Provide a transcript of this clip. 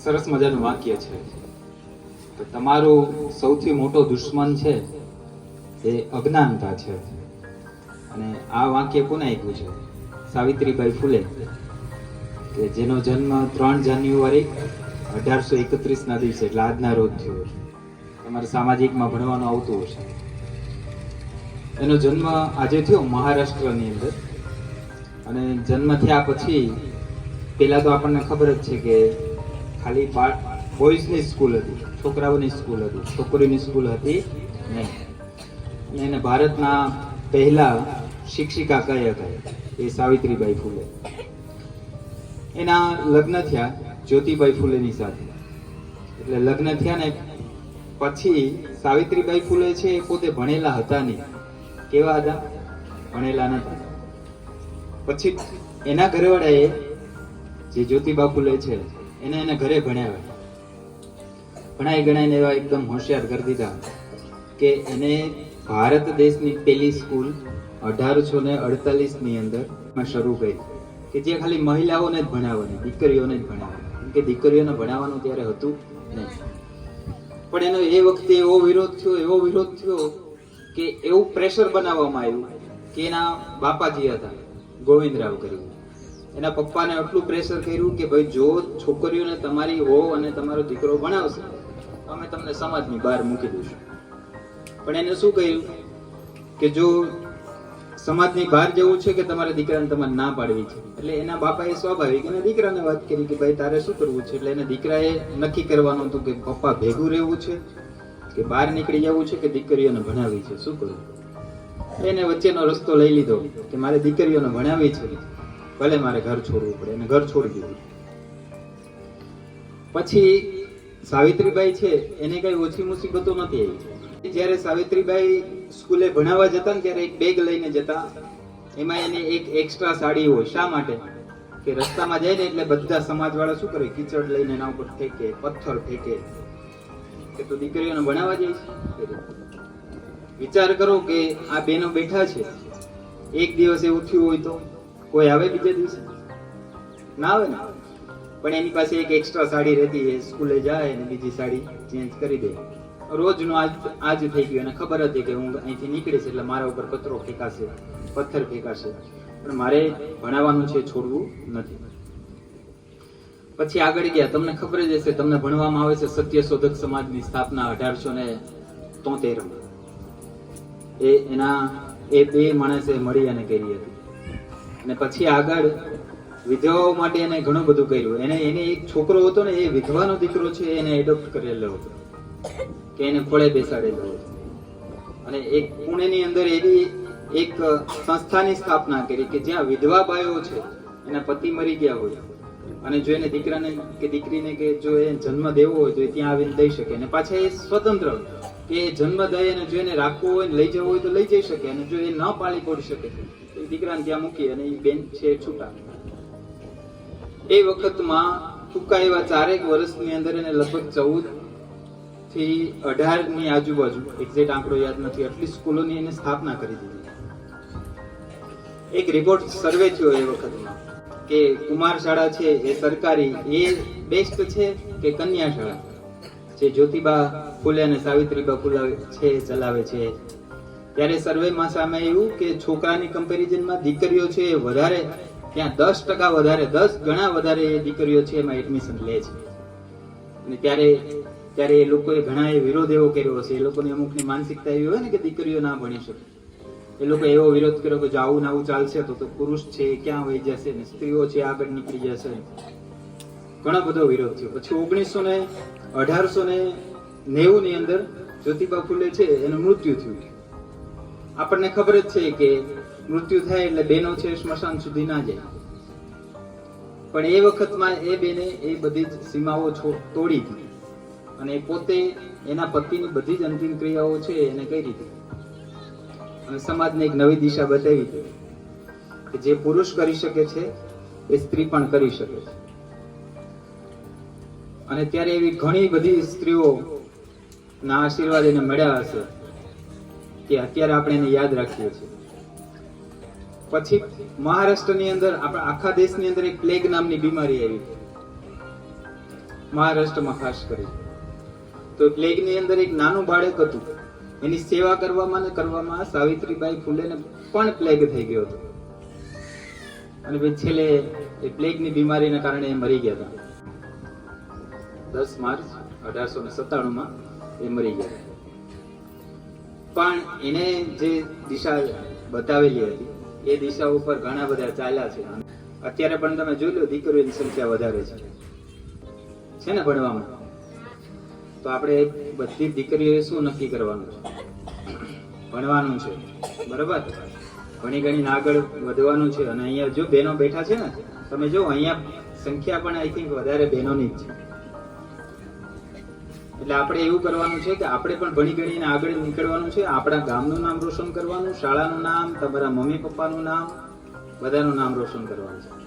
સરસ મજાનું વાક્ય છે કે તમારો સૌથી મોટો દુશ્મન છે એ અજ્ઞાનતા છે. અને આ વાક્ય કોને આપ્યું છે? સાવિત્રીબાઈ ફૂલે, કે જેનો જન્મ 3 જાન્યુઆરી 1831 ના દિવસે એટલે આજના રોજ થયો. તમારે સામાજિકમાં ભણવાનું આવતું હશે. એનો જન્મ આજે થયો મહારાષ્ટ્રની અંદર. અને જન્મ થયા પછી પેલા તો આપણને ખબર જ છે કે ખાલી બોયઝની સ્કૂલ હતી, છોકરાઓની સ્કૂલ હતી, છોકરીની સ્કૂલ હતી નહીં. અને એને ભારતના પહેલા શિક્ષિકા કહી શકાય એ સાવિત્રીબાઈ ફૂલે. એના લગ્ન થયા જ્યોતિબાઈ ફૂલેની સાથે. એટલે લગ્ન થયા ને પછી સાવિત્રીબાઈ ફૂલે છે એ પોતે ભણેલા હતા નહીં. કેવા હતા? ભણેલા નતા. પછી એના ઘરવાળાએ જે જ્યોતિબા ફૂલે છે એને એના ઘરે ભણાવ્યા. ભણાઈ ગણાઈને એવા એકદમ હોશિયાર કરી દીધા કે એને ભારત દેશની પહેલી સ્કૂલ 1848 ની અંદર શરૂ કરી કે જે ખાલી મહિલાઓને જ ભણાવવાની, દીકરીઓને જ ભણાવવાની. કેમ કે દીકરીઓને ભણાવવાનું ત્યારે હતું નહીં. પણ એનો એ વખતે એવો વિરોધ થયો કે એવું પ્રેશર બનાવવામાં આવ્યું કે એના બાપાજી હતા ગોવિંદરાવ કરીને, એના પપ્પાને એટલું પ્રેશર કર્યું કે ભાઈ જો છોકરીઓને તમારી હો અને તમારો દીકરો ભણાવશે તો અમે તમને સમાજની બહાર મૂકી દઈશું. પણ એને શું કહ્યું કે જો સમાજની બહાર જવું છે કે તમારા દીકરાને તમારે ના પાડવી છે. એટલે એના બાપાએ સ્વાભાવિક એના દીકરાને વાત કરી કે ભાઈ તારે શું કરવું છે. એટલે એના દીકરાએ નક્કી કરવાનું હતું કે પપ્પા ભેગું રહેવું છે કે બહાર નીકળી જવું છે કે દીકરીઓને ભણાવવી છે, શું કરવું. એને વચ્ચેનો રસ્તો લઈ લીધો કે મારે દીકરીઓને ભણાવવી છે, ભલે મારે ઘર છોડવું પડે. એને ઘર છોડી દીધું. પછી સાવિત્રીબાઈ છે એને કઈ ઓછી મુસીબતો નથી આવી. જ્યારે સાવિત્રીબાઈ સ્કૂલે ભણાવવા જતા ને ત્યારે એક બેગ લઈને જતા. એમાં એને એક એક્સ્ટ્રા સાડી હોય. શા માટે? કે રસ્તામાં જાય ને એટલે બધા સમાજવાળા શું કરે, કીચડ લઈને એના ઉપર ફેંકે, પથ્થર ફેંકે કે તો દીકરીઓને ભણાવવા જાય છે. વિચાર કરો કે આ બેનો બેઠા છે, એક દિવસ એવું થયું હોય તો કોઈ આવે બીજા દિવસે? ના આવે ને. પણ એની પાસે એક એક્સ્ટ્રા સાડી રહેતી, એ સ્કૂલે જાય અને બીજી સાડી ચેન્જ કરી દે. રોજનું આજ થઈ ગયું. એને ખબર હતી કે હું અહીંથી નીકળીશ એટલે મારા ઉપર કચરો ફેંકાશે, પથ્થર ફેંકાશે, પણ મારે ભણાવવાનું છે, છોડવું નથી. પછી આગળ ગયા. તમને ખબર જ હશે, તમને ભણવામાં આવે છે સત્યશોધક સમાજની સ્થાપના 1873 એ બે માણસે મળી અને કરી હતી. અને પછી આગળ વિધવાઓ માટે એને ઘણું બધું કર્યું. એને એક છોકરો હતો ને, એ વિધવાનો દીકરો છે, એને એડોપ્ટ કરેલો હતો કે એને ખોળે બેસાડેલો હતો. અને એક પુણેની અંદર એવી એક સંસ્થાની સ્થાપના કરી કે જ્યાં વિધવા બાઈઓ છે, એના પતિ મરી ગયા હોય અને જો એને દીકરાને કે દીકરીને કે જો એ જન્મ દેવો હોય તો એ ત્યાં આવીને દઈ શકે. અને પાછા એ સ્વતંત્ર કે જન્મ દે અને જો એને રાખવો હોય ને લઈ જવો હોય તો લઈ જઈ શકે. અને જો એ ન પાળી પડી શકે તો એ દીકરાને ત્યાં મૂકી અને એ બેન છે છૂટા. એ વખતમાં ટૂંકા એવા 4 વર્ષની અંદર એને લગભગ 14 થી 18 ની આજુબાજુ, એક્ઝેક્ટ આંકડો યાદ નથી, આટલી સ્કૂલોની એને સ્થાપના કરી દીધી. એક રિપોર્ટ સર્વે થયો એ વખતમાં કે કુમાર શાળા છે એ સરકારી એ બેસ્ટ છે કે કન્યા શાળા જે જ્યોતિબા ફૂલે અને સાવિત્રીબા ફૂલે છે ચલાવે છે. ત્યારે સર્વેમાં સામે આવ્યું કે છોકરાની કમ્પેરિઝનમાં દીકરીઓ છે એ વધારે, ત્યાં 10% વધારે, 10 ગણા વધારે એ દીકરીઓ છે એમાં એડમિશન લે છે. અને ત્યારે એ લોકોએ ઘણા વિરોધ એવો કર્યો હશે. એ લોકોની અમુકની માનસિકતા એવી હોય ને કે દીકરીઓ ના ભણી શકે. એ લોકો એવો વિરોધ કર્યો કે જો આવું ને આવું ચાલશે તો પુરુષ છે એ ક્યાં વહી જશે ને સ્ત્રીઓ છે આગળ નીકળી જશે. ઘણો બધો વિરોધ થયો. પછી 1890 ની અંદર જ્યોતિબા ફૂલે છે એનું મૃત્યુ થયું. આપણને ખબર જ છે કે મૃત્યુ થાય એટલે બેનો છે સ્મશાન સુધી ના જાય. પણ એ વખતમાં એ બેને એ બધી જ સીમાઓ તોડી હતી અને પોતે એના પતિની બધી જ અંતિમ ક્રિયાઓ છે એને કરી હતી અને સમાજને એક નવી દિશા બતાવી હતી કે જે પુરુષ કરી શકે છે એ સ્ત્રી પણ કરી શકે છે. અને ત્યારે એવી ઘણી બધી સ્ત્રીઓ ના આશીર્વાદ એને મળ્યા હશે કે અત્યારે આપણે એને યાદ રાખીએ છીએ. પછી મહારાષ્ટ્રની અંદર, આપણા આખા દેશની અંદર એક પ્લેગ નામની બીમારી આવી. મહારાષ્ટ્રમાં ખાસ કરી. તો પ્લેગની અંદર એક નાનું બાળક હતું, એની સેવા કરવામાં સાવિત્રીબાઈ ફૂલેને પણ પ્લેગ થઈ ગયો હતો અને પછી છેલ્લે એ પ્લેગની બીમારીના કારણે એ મરી ગયા હતા. 10 માર્ચ 1897 એ મરી ગયા. પણ એને જે દિશા બતાવેલી હતી એ દિશા ઉપર ઘણા બધા ચાલ્યા છે. અત્યારે પણ તમે જોઈ લો, દીકરીઓની સંખ્યા વધારે છે ને ભણવામાં. તો આપણે બધી દીકરીઓએ શું નક્કી કરવાનું છે? ભણવાનું છે, બરાબર. ભણી ગણીને આગળ વધવાનું છે. અને અહીંયા જો બહેનો બેઠા છે ને, તમે જો અહીંયા સંખ્યા પણ આઈ થિંક વધારે બહેનોની જ છે. એટલે આપણે એવું કરવાનું છે કે આપણે પણ ભણી ગણીને આગળ નીકળવાનું છે. આપણા ગામનું નામ રોશન કરવાનું, શાળાનું નામ, તમારા મમ્મી પપ્પાનું નામ, બધાનું નામ રોશન કરવાનું છે.